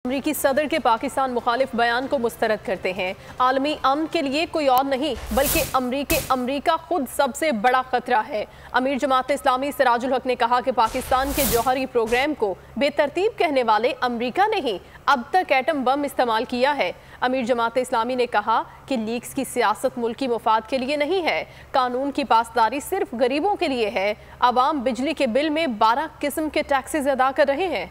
अमरीकी सदर के पाकिस्तान मुखालिफ बयान को मुस्तरद करते हैं। आलमी अमन के लिए कोई और नहीं बल्कि अमरीका खुद सबसे बड़ा खतरा है। अमीर जमात इस्लामी सिराजुल हक ने कहा कि पाकिस्तान के जौहरी प्रोग्राम को बेतरतीब कहने वाले अमरीका ने ही अब तक एटम बम इस्तेमाल किया है। अमीर जमात इस्लामी ने कहा कि लीक्स की सियासत मुल्की मुफाद के लिए नहीं है, कानून की पासदारी सिर्फ गरीबों के लिए है। अवाम बिजली के बिल में 12 किस्म के टैक्सेस अदा कर रहे हैं।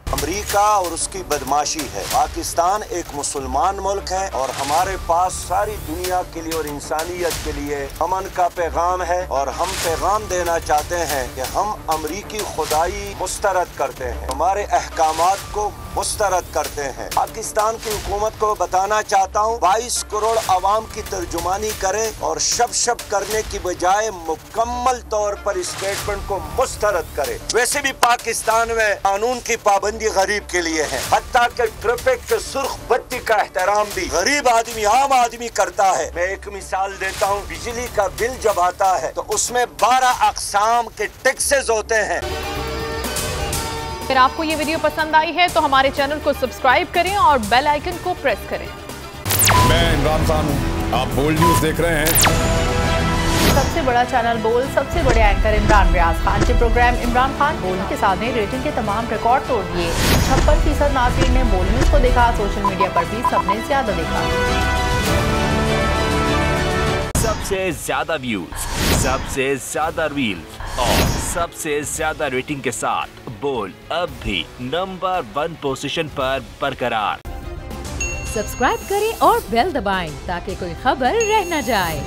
अमेरिका और उसकी बदमाशी है। पाकिस्तान एक मुसलमान मुल्क है और हमारे पास सारी दुनिया के लिए और इंसानियत के लिए अमन का पैगाम है और हम पैगाम देना चाहते हैं कि हम अमरीकी खुदाई मुस्तरद करते हैं, हमारे अहकामात को मुस्तरद करते हैं। पाकिस्तान की हुकूमत को बताना चाहता हूँ 22 करोड़ आवाम की तर्जुमानी करे और शब करने की बजाय मुकम्मल तौर पर स्टेटमेंट को मुस्तरद करे। वैसे भी पाकिस्तान में कानून की पाबंदी गरीब के लिए है, हत्ता के ट्रैफिक के सुर्ख बत्ती का एहतराम भी गरीब आदमी आम आदमी करता है। मैं एक मिसाल देता हूँ, बिजली का बिल जब आता है तो उसमें 12 अक़साम के टैक्सेस होते हैं। अगर आपको ये वीडियो पसंद आई है तो हमारे चैनल को सब्सक्राइब करें और बेल आइकन को प्रेस करें। मैं इमरान खान हूँ, आप बोल्ड न्यूज देख रहे हैं। सबसे बड़ा चैनल बोल्ड, सबसे बड़े एंकर इमरान रियाज खान के प्रोग्राम इमरान खान बोल्ड के साथ ने रेटिंग के तमाम रिकॉर्ड तोड़ दिए। 56% नाज़रीन ने बोल्ड न्यूज को देखा। सोशल मीडिया पर भी सबने ज्यादा देखा। सबसे ज्यादा व्यूज, सबसे ज्यादा रील्स और सबसे ज्यादा रेटिंग के साथ बोल्ड अब भी नंबर 1 पोजीशन पर बरकरार। सब्सक्राइब करें और बेल दबाएं ताकि कोई खबर रह न जाए।